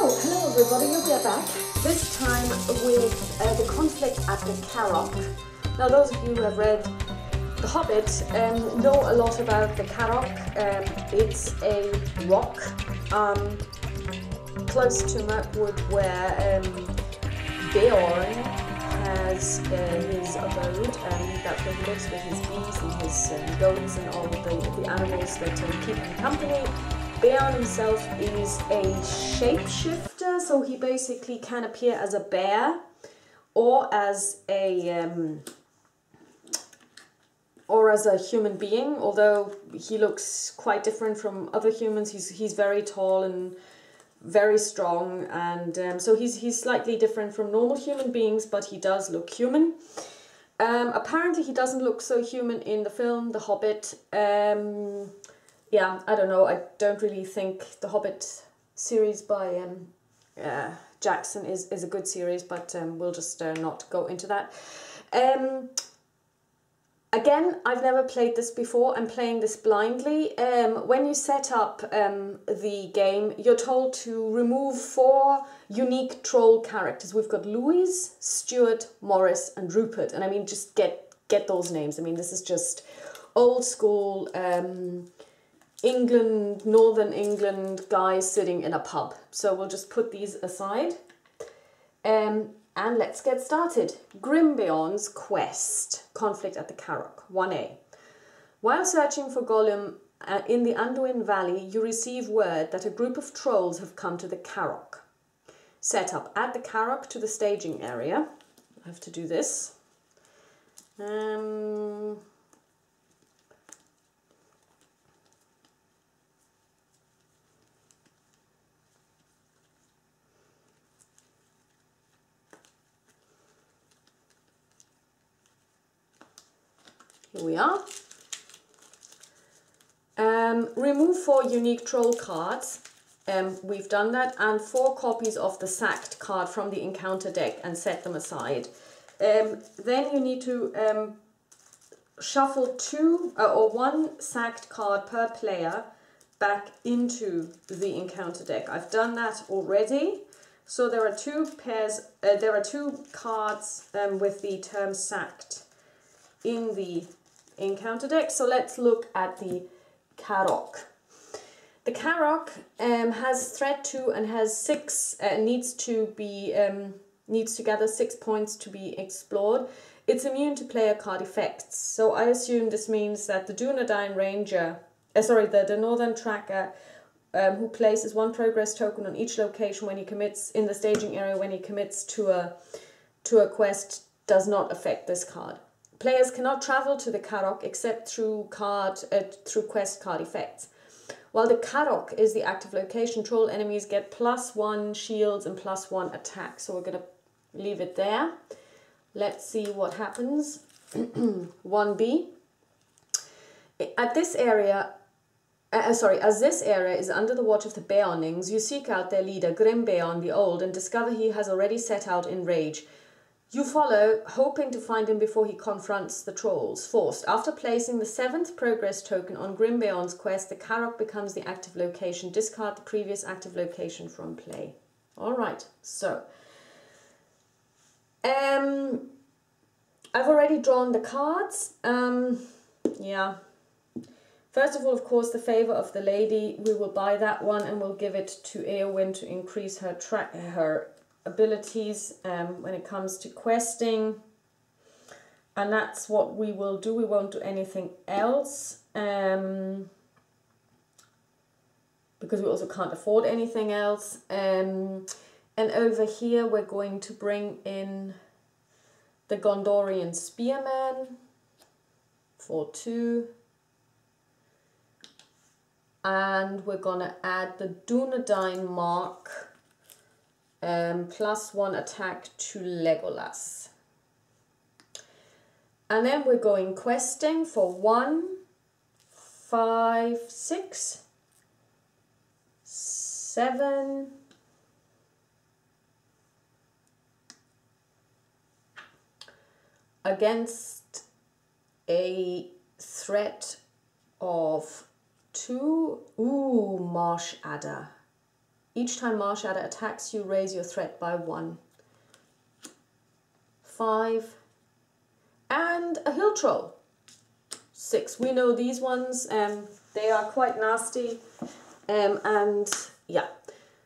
Hello everybody, we are back. This time with the conflict at the Carrock. Now those of you who have read The Hobbit know a lot about the Carrock. It's a rock close to Mirkwood where Beorn has his abode, that's where he lives with his bees and his goats and all the animals that keep him company. Beorn himself is a shapeshifter, so he basically can appear as a bear or as a human being, although he looks quite different from other humans. He's very tall and very strong, and so he's slightly different from normal human beings, but he does look human. Apparently he doesn't look so human in the film The Hobbit. Yeah, I don't know, I don't really think the Hobbit series by Jackson is a good series, but we'll just not go into that. Again, I've never played this before. I'm playing this blindly. When you set up the game, you're told to remove 4 unique troll characters. We've got Louis, Stuart, Morris, and Rupert. And I mean, just get those names. I mean, this is just old school England, Northern England guys sitting in a pub. So we'll just put these aside. And let's get started. Grimbeorn's quest, conflict at the Carrock, 1A. While searching for Gollum in the Anduin Valley, you receive word that a group of trolls have come to the Carrock. Set up at the Carrock to the staging area. I have to do this. Here we are. Remove 4 unique troll cards. We've done that, and 4 copies of the sacked card from the encounter deck and set them aside. Then you need to shuffle 2 or 1 sacked card per player back into the encounter deck. I've done that already. So there are 2 pairs. There are 2 cards with the term sacked in the encounter deck. So let's look at the Carrock. The Carrock has threat 2 and has 6, needs to gather 6 points to be explored. It's immune to player card effects. So I assume this means that the Dunedain Ranger, the Northern Tracker, who places 1 progress token on each location when he commits in the staging area when he commits to a quest, does not affect this card. Players cannot travel to the Carrock except through quest card effects. While the Carrock is the active location, troll enemies get +1 shields and +1 attack. So we're going to leave it there. Let's see what happens. 1B. At this area, as this area is under the watch of the Beornings, you seek out their leader, Grimbeorn the Old, and discover he has already set out in rage. You follow, hoping to find him before he confronts the trolls. Forced. After placing the 7th progress token on Grimbeorn's quest, the Carrock becomes the active location. Discard the previous active location from play. Alright, so. I've already drawn the cards. Yeah. First of all, of course, the favour of the lady. We will buy that one and we'll give it to Eowyn to increase her abilities when it comes to questing, and that's what we will do. We won't do anything else because we also can't afford anything else. And over here we're going to bring in the Gondorian Spearman for 2, and we're gonna add the Dunedain Mark, +1 attack to Legolas. And then we're going questing for 1, 5, 6, 7, against a threat of 2. Ooh, Marsh Adder. Each time Marsh Adder attacks you, raise your threat by 1. 5. And a hill troll. 6. We know these ones, they are quite nasty. And yeah.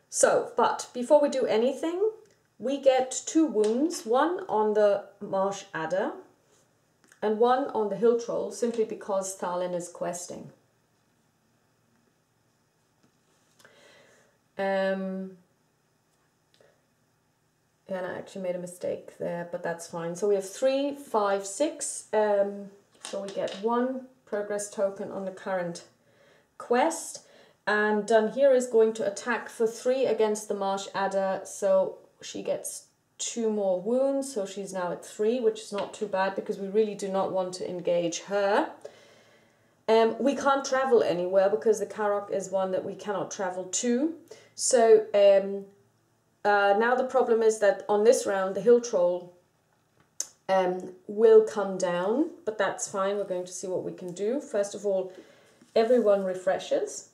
So, but before we do anything, we get 2 wounds. 1 on the Marsh Adder and 1 on the hill troll, simply because Thalin is questing. Yeah, and I actually made a mistake there, but that's fine. So we have 3, 5, 6. So we get 1 progress token on the current quest. And Done Here is going to attack for 3 against the Marsh Adder. So she gets 2 more wounds. So she's now at 3, which is not too bad because we really do not want to engage her. We can't travel anywhere because the Carrock is one that we cannot travel to. So now the problem is that on this round, the hill troll will come down, but that's fine. We're going to see what we can do. First of all, everyone refreshes.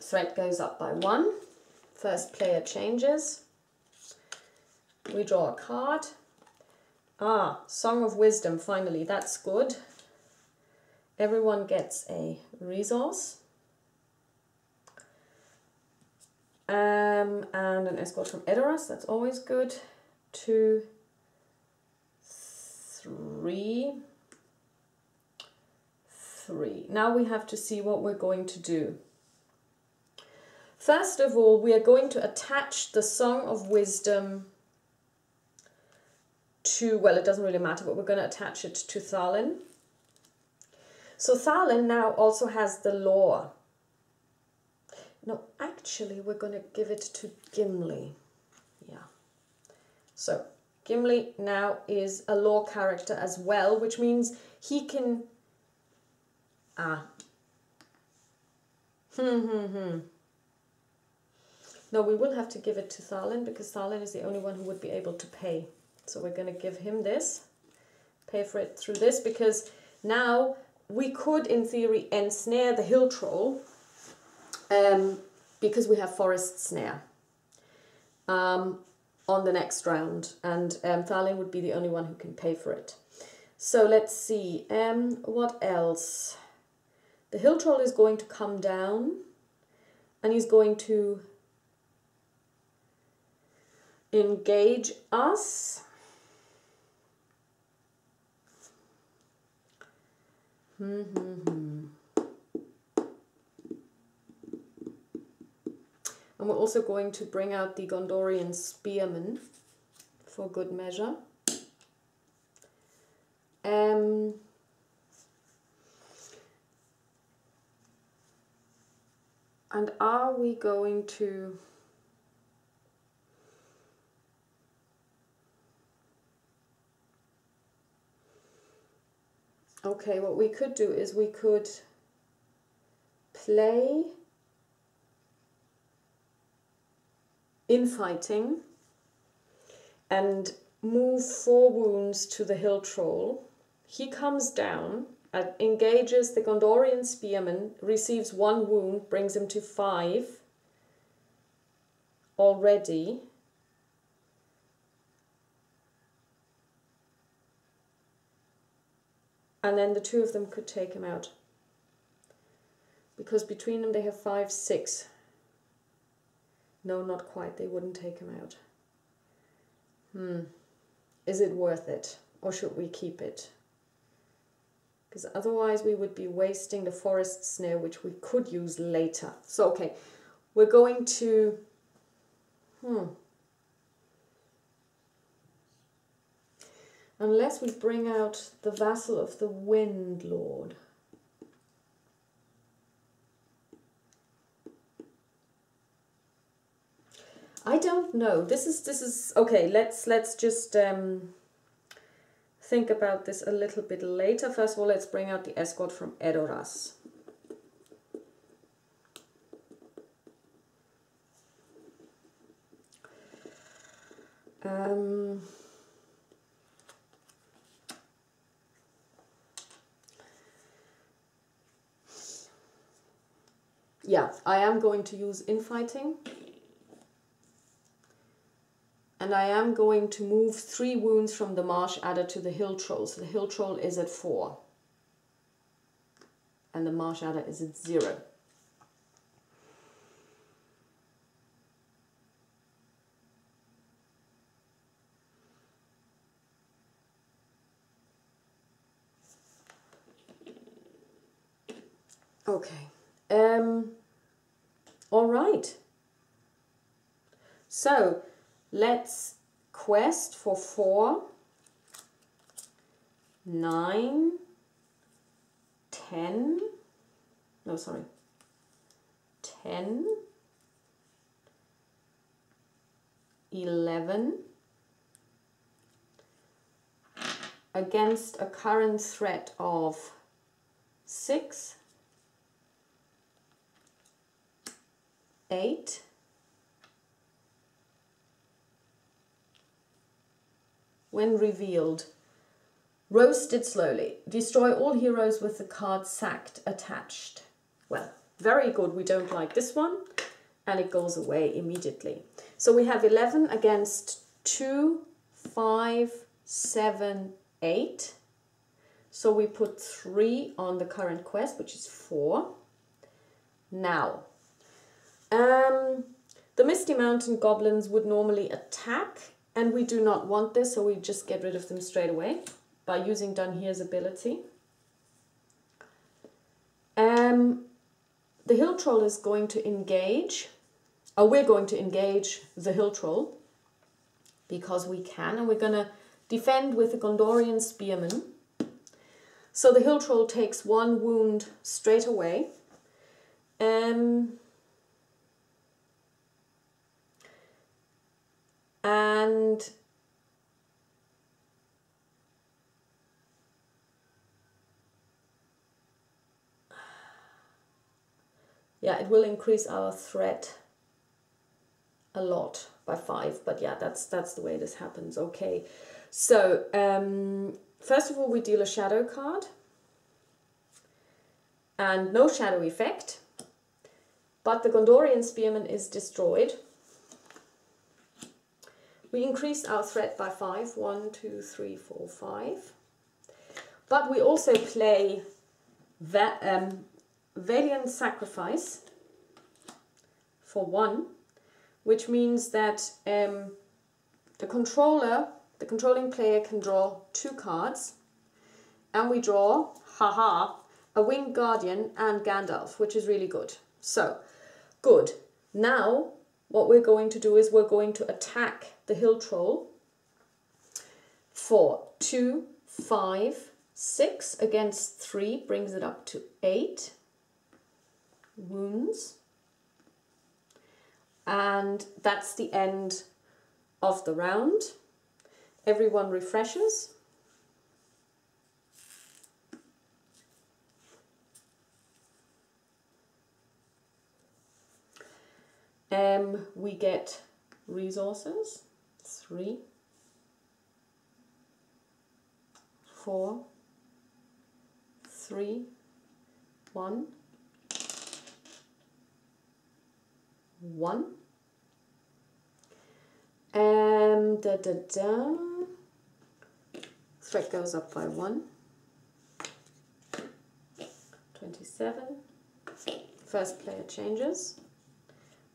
Threat goes up by 1. First player changes. We draw a card. Ah, Song of Wisdom, finally, that's good. Everyone gets a resource. And an escort from Edoras, that's always good. 2, 3, 3. Now we have to see what we're going to do. First of all, we are going to attach the Song of Wisdom to, well, it doesn't really matter, but we're going to attach it to Thalin. So Thalin now also has the lore. No, actually, we're going to give it to Gimli. Yeah. So Gimli now is a lore character as well, which means he can... No, we will have to give it to Thalin because Thalin is the only one who would be able to pay. So we're going to give him this, pay for it through this, because now we could, in theory, ensnare the hill troll because we have forest snare on the next round, and Thalin would be the only one who can pay for it. So let's see, what else? The hill troll is going to come down and he's going to engage us. And we're also going to bring out the Gondorian Spearman for good measure. And are we going to... Okay, what we could do is we could play infighting and move 4 wounds to the hill troll. He comes down, engages the Gondorian Spearman, receives 1 wound, brings him to 5 already. And then the 2 of them could take him out. Because between them they have 5, 6. No, not quite. They wouldn't take him out. Is it worth it? Or should we keep it? Because otherwise we would be wasting the forest snare, which we could use later. So, okay. We're going to... Unless we bring out the Vassal of the Wind Lord. I don't know. This is okay. Let's just think about this a little bit later. First of all, let's bring out the escort from Edoras. yeah, I am going to use infighting. And I am going to move 3 wounds from the marsh adder to the hill troll. So the hill troll is at 4. And the marsh adder is at 0. Okay. All right. So let's quest for 4, 9, 10, no, sorry, 10, 11, against a current threat of 6, 8, when revealed, roasted slowly. Destroy all heroes with the card sacked attached. Well, very good. We don't like this one. And it goes away immediately. So we have 11 against 2, 5, 7, 8. So we put 3 on the current quest, which is 4. Now, the Misty Mountain goblins would normally attack, and we do not want this, so we just get rid of them straight away by using Dunhere's ability. The hill troll is going to engage. We're going to engage the hill troll because we can, and we're going to defend with the Gondorian spearman. So the hill troll takes 1 wound straight away. And yeah, it will increase our threat a lot by 5, but yeah, that's the way this happens. Okay, so first of all, we deal a shadow card, and no shadow effect, but the Gondorian spearman is destroyed. We increase our threat by 5, 1, 2, 3, 4, 5, but we also play Valiant Sacrifice for 1, which means that the controlling player can draw 2 cards, and we draw, a Winged Guardian and Gandalf, which is really good. So, good. Now, what we're going to do is we're going to attack the hill troll for 2, 5, 6 against 3, brings it up to 8 wounds. And that's the end of the round. Everyone refreshes. We get resources, 3, 4, 3, 1, 1. Threat goes up by 1. 27. First player changes.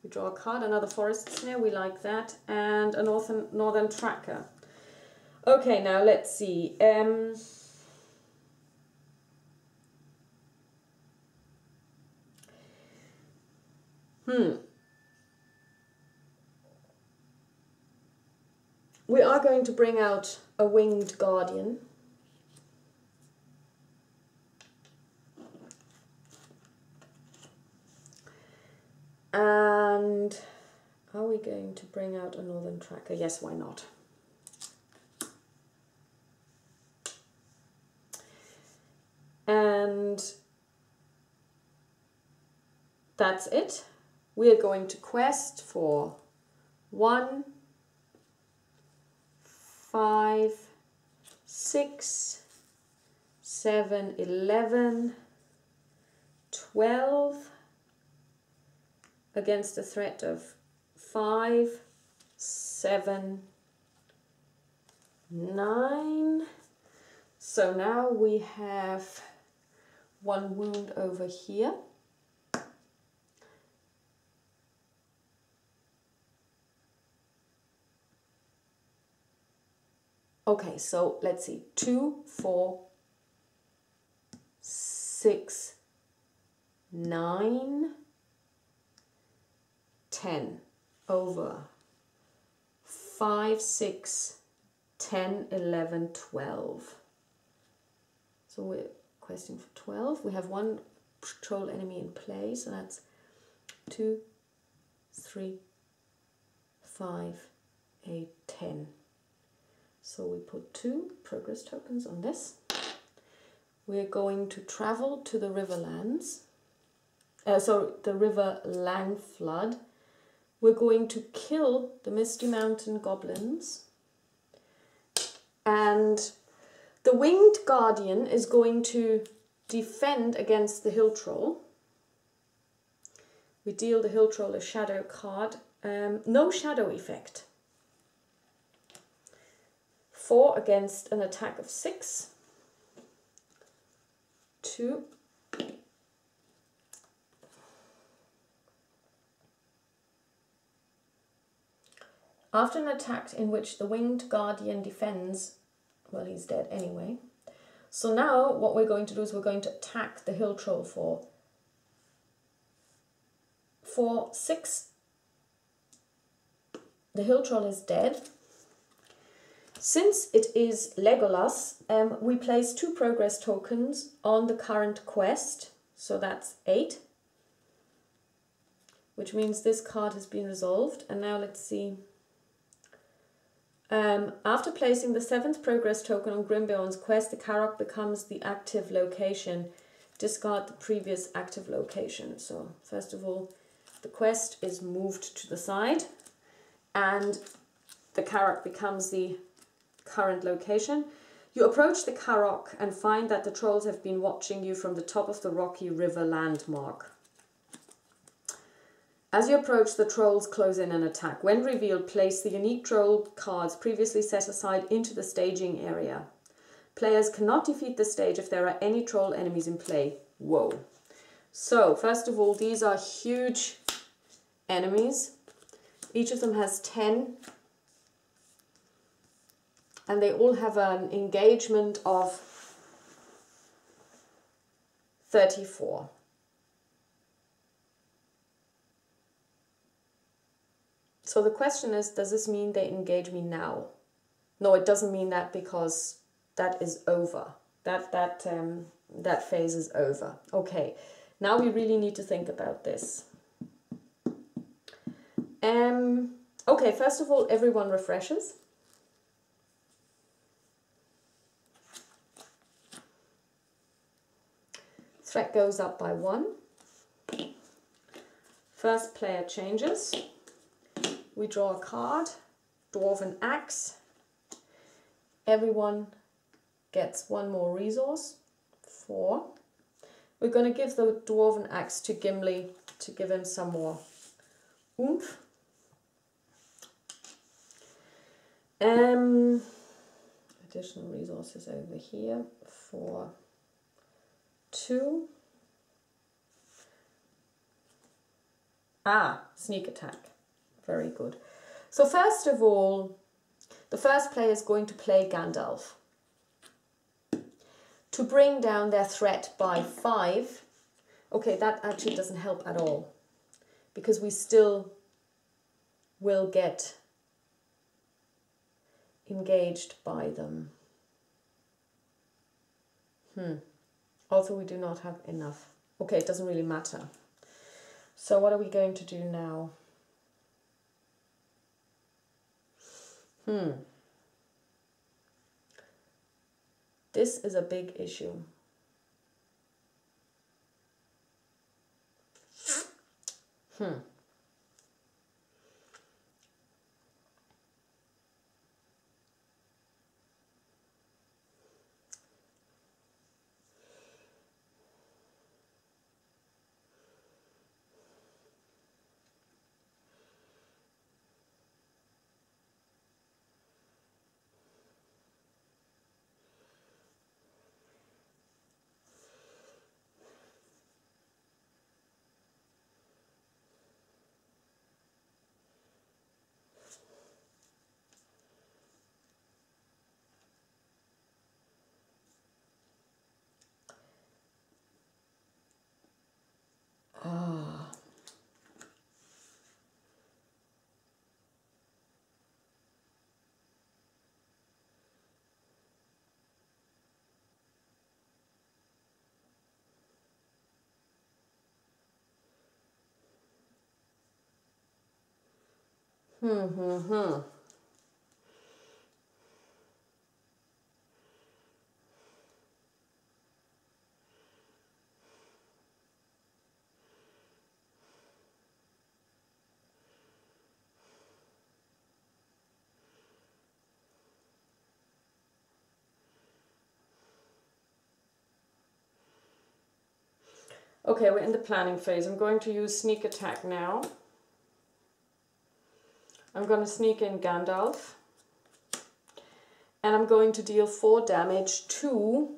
We draw a card, another forest snare, we like that, and a northern tracker. Okay, now let's see. We are going to bring out a Winged Guardian. And are we going to bring out a northern tracker? Yes, why not? And that's it. We are going to quest for 1, 5, 6, 7, 11, 12, against a threat of 5, 7, 9. So now we have 1 wound over here. Okay, so let's see, 2, 4, 6, 9, 10 over 5, 6, 10, 11, 12. So we're questing for 12. We have 1 patrol enemy in play, so that's 2, 3, 5, 8, 10. So we put 2 progress tokens on this. We're going to travel to the Riverlands. The River Lang Flood. We're going to kill the Misty Mountain Goblins. And the Winged Guardian is going to defend against the Hill Troll. We deal the Hill Troll a shadow card. No shadow effect. 4 against an attack of 6. 2. After an attack in which the Winged Guardian defends, well, he's dead anyway. So now what we're going to do is we're going to attack the Hill Troll for 6. The Hill Troll is dead. Since it is Legolas, we place 2 progress tokens on the current quest. So that's 8. Which means this card has been resolved. And now let's see. After placing the 7th progress token on Grimbeorn's quest, the Carrock becomes the active location. Discard the previous active location. So first of all, the quest is moved to the side and the Carrock becomes the current location. You approach the Carrock and find that the trolls have been watching you from the top of the rocky river landmark. As you approach, the trolls close in and attack. When revealed, place the unique troll cards previously set aside into the staging area. Players cannot defeat the stage if there are any troll enemies in play. Whoa. So, first of all, these are huge enemies. Each of them has 10. And they all have an engagement of 34. So the question is, does this mean they engage me now? No, it doesn't mean that, because that is over. That phase is over. Okay, now we really need to think about this. Okay, first of all, everyone refreshes. Threat goes up by 1. First player changes. We draw a card, Dwarven Axe. Everyone gets 1 more resource, 4. We're going to give the Dwarven Axe to Gimli to give him some more oomph. Additional resources over here for 2. Sneak attack. Very good. So first of all, the first player is going to play Gandalf to bring down their threat by 5. Okay, that actually doesn't help at all, because we still will get engaged by them. Also, we do not have enough. Okay, it doesn't really matter. So what are we going to do now? This is a big issue. Okay, we're in the planning phase. I'm going to use sneak attack now. I'm going to sneak in Gandalf. And I'm going to deal 4 damage to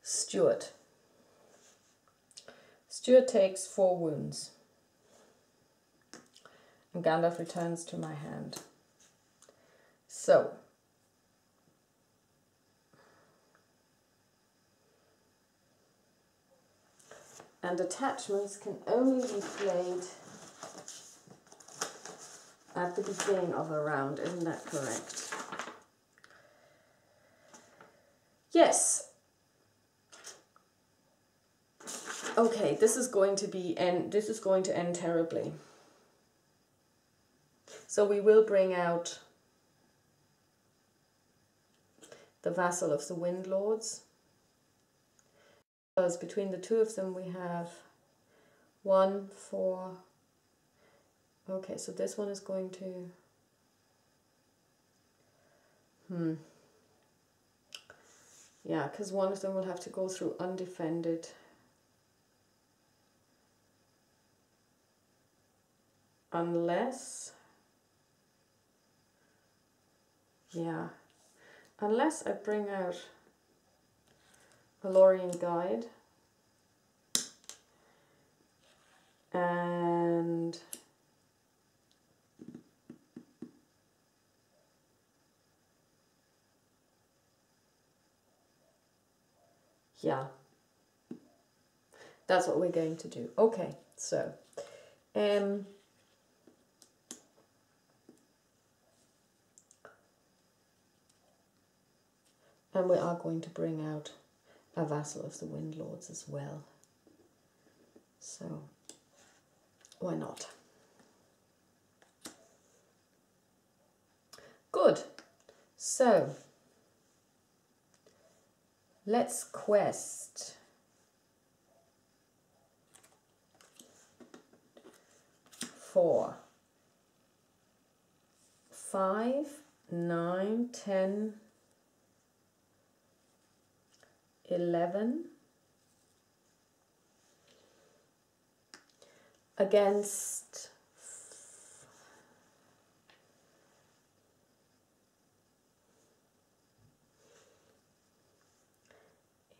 Stuart. Stuart takes 4 wounds. And Gandalf returns to my hand. So, and attachments can only be played at the beginning of a round, isn't that correct? Yes. Okay, this is going to end terribly. So we will bring out the Vassal of the Wind Lords. Because between the two of them we have 1, 4. Okay, so this one is going to... Yeah, because one of them will have to go through undefended. Unless... Yeah. Unless I bring out Valorian Guide. And... Yeah. That's what we're going to do. Okay, so... and we are going to bring out a Vassal of the Wind Lords as well. So, why not? Good. So, let's quest for 5, 9, 10, 11 against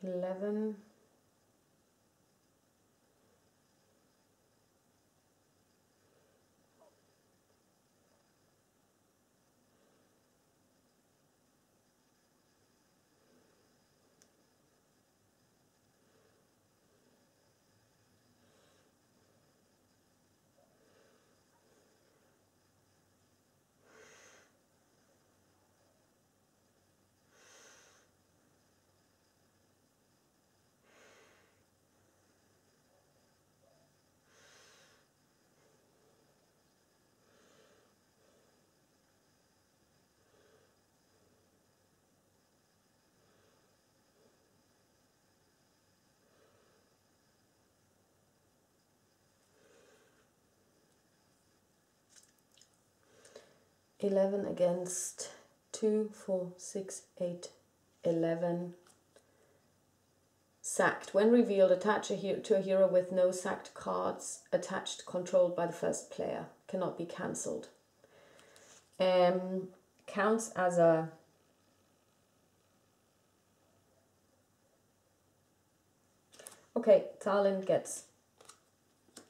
11 11 against 2, 4, 6, 8, 11. Sacked. When revealed, attach to a hero with no sacked cards attached, controlled by the first player. Cannot be cancelled. Counts as a... Okay, Thalin gets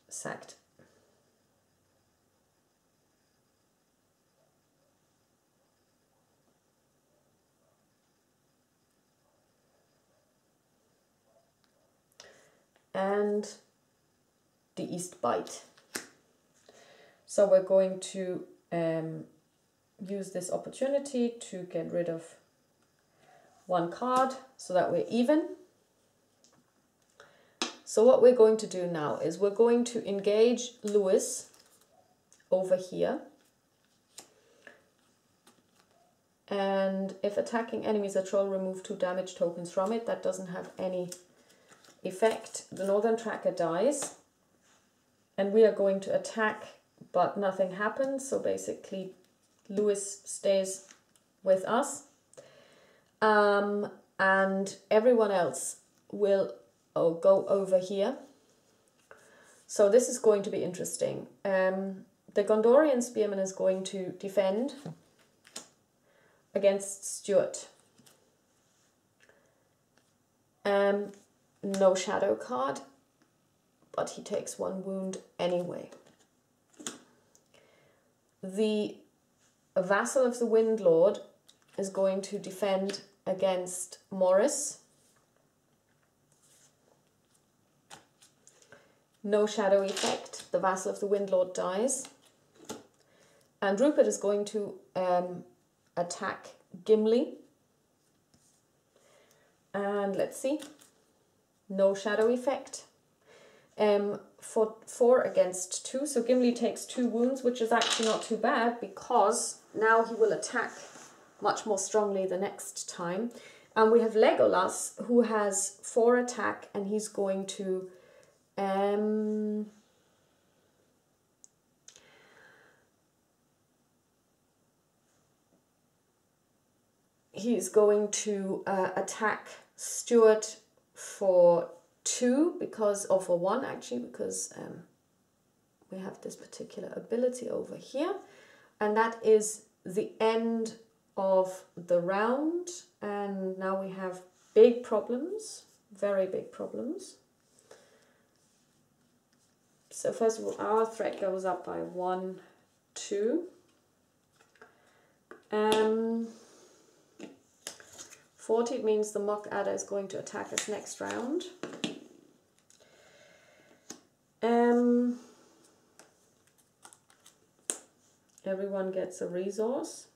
sacked. and the East Bite. So we're going to use this opportunity to get rid of one card so that we're even. So what we're going to do now is we're going to engage Lewis over here. And if attacking enemies a troll, remove 2 damage tokens from it. That doesn't have any effect. The Northern Tracker dies. And we are going to attack, but nothing happens. So basically, Lewis stays with us. And everyone else will go over here. So this is going to be interesting. The Gondorian Spearman is going to defend against Stuart. No shadow card, but he takes 1 wound anyway. The Vassal of the Windlord is going to defend against Morris. No shadow effect. The Vassal of the Windlord dies. And Rupert is going to attack Gimli. And let's see. No shadow effect. For 4 against 2. So Gimli takes 2 wounds, which is actually not too bad because now he will attack much more strongly the next time. And we have Legolas, who has 4 attack, and he's going to attack Stuart for 2 because, or for 1 actually, because we have this particular ability over here, and that is the end of the round. And now we have big problems, very big problems. So first of all, our threat goes up by 1, 2. 40, it means the Mock Adder is going to attack us next round. Everyone gets a resource.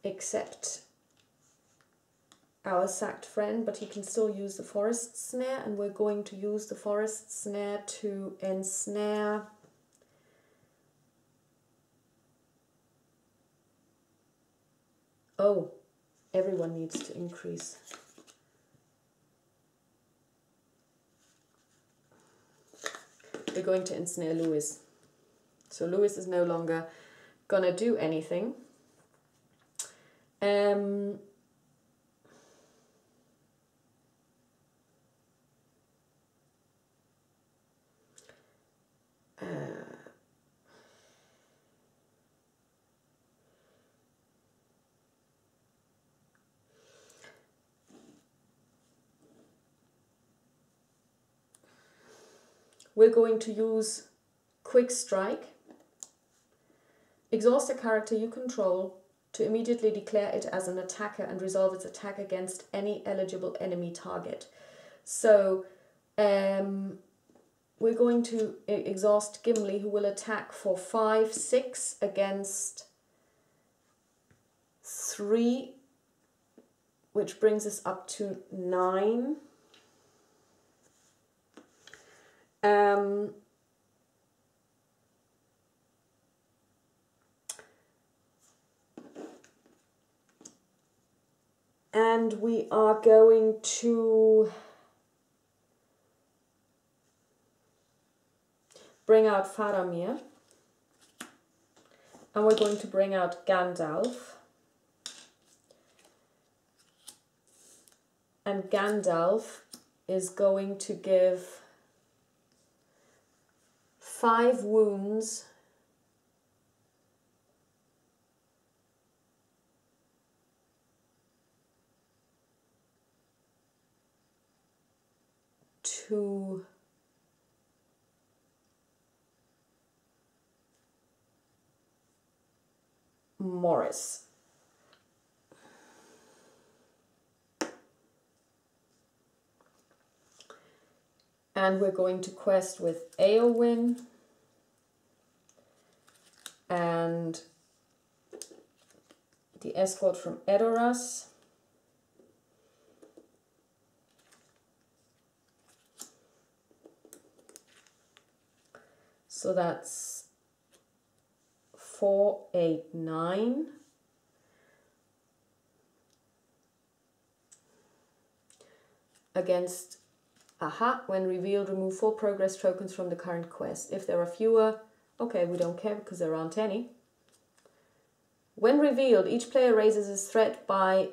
Except our sacked friend, but he can still use the Forest Snare, and we're going to use the Forest Snare to ensnare everyone needs to increase. We're going to ensnare Lewis. So Lewis is no longer gonna do anything. We're going to use Quick Strike. Exhaust a character you control to immediately declare it as an attacker and resolve its attack against any eligible enemy target. So we're going to exhaust Gimli, who will attack for 5, 6 against 3, which brings us up to 9. And we are going to bring out Faramir, and we're going to bring out Gandalf. And Gandalf is going to give 5 wounds to Morris. And we're going to quest with Eowyn and the escort from Edoras. So that's 4, 8, 9. Against, when revealed, remove 4 progress tokens from the current quest. If there are fewer, okay, we don't care because there aren't any. When revealed, each player raises his threat by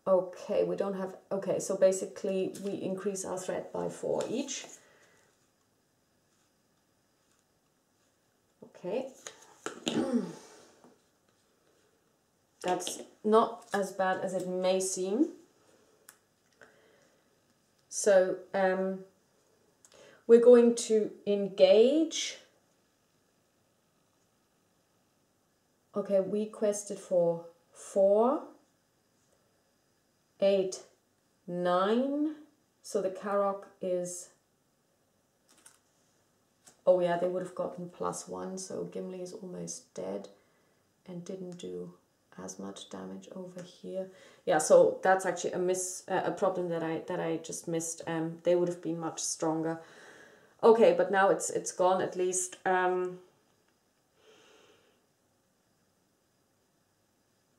okay, we don't have, okay, so basically we increase our threat by 4 each. Okay. That's not as bad as it may seem. So we're going to engage. Okay, we quested for 4, 8, 9. So the Carrock is, oh yeah, they would have gotten +1. So Gimli is almost dead and didn't do as much damage over here. Yeah, so that's actually a problem that I just missed. They would have been much stronger. Okay, but now it's gone at least.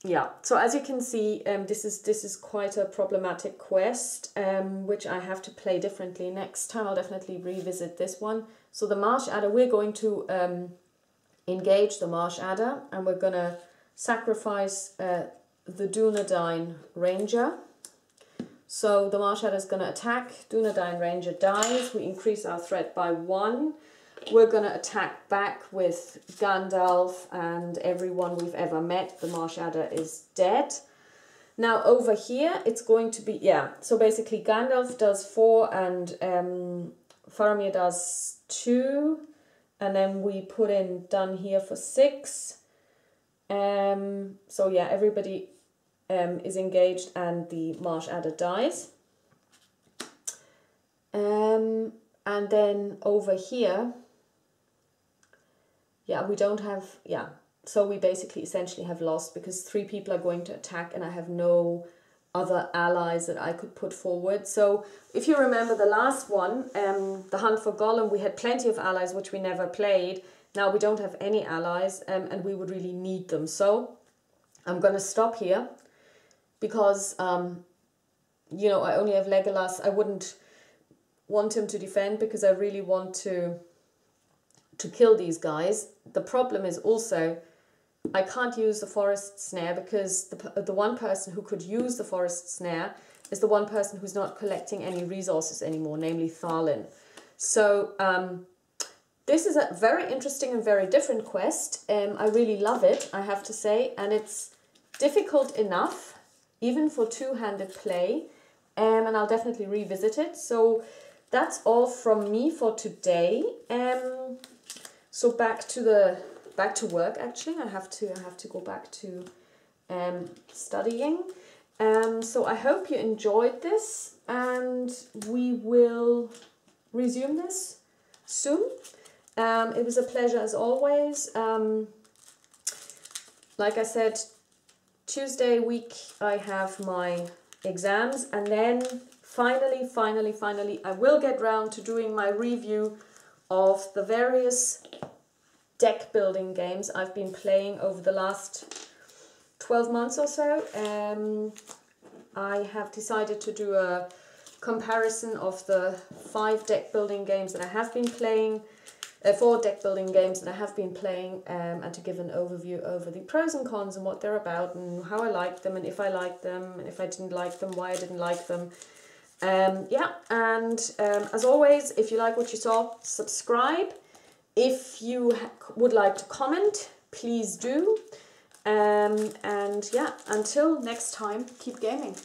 Yeah, so as you can see, this is quite a problematic quest, which I have to play differently. Next time I'll definitely revisit this one. So the Marsh Adder, we're going to engage the Marsh Adder, and we're gonna sacrifice the Dunedain Ranger. So the Marsh Adder is going to attack. Dunedain Ranger dies. We increase our threat by 1. We're going to attack back with Gandalf and everyone we've ever met. The Marsh Adder is dead. Now over here it's going to be, yeah, so basically Gandalf does 4 and Faramir does 2. And then we put in done here for 6. So yeah, everybody is engaged and the Marsh Adder dies. And then over here, yeah, we don't have, yeah, so we basically essentially have lost because 3 people are going to attack and I have no other allies that I could put forward. So if you remember the last one, the Hunt for Gollum, we had plenty of allies which we never played. Now we don't have any allies and we would really need them. So I'm going to stop here because, you know, I only have Legolas. I wouldn't want him to defend because I really want to kill these guys. The problem is also I can't use the forest snare because the one person who could use the forest snare is the one person who's not collecting any resources anymore, namely Tharlin. So this is a very interesting and very different quest. I really love it, I have to say, and it's difficult enough even for two-handed play, and I'll definitely revisit it. So that's all from me for today. So back to work. Actually, I have to go back to studying. So I hope you enjoyed this, and we will resume this soon. It was a pleasure as always. Like I said, Tuesday week I have my exams, and then finally I will get round to doing my review of the various deck building games I've been playing over the last 12 months or so. I have decided to do a comparison of the 5 deck building games that I have been playing, 4 deck building games that I have been playing, and to give an overview over the pros and cons and what they're about and how I like them and if I like them and if I didn't like them, why I didn't like them. Yeah, and as always, if you like what you saw, subscribe. If you would like to comment, please do. And yeah, until next time, keep gaming.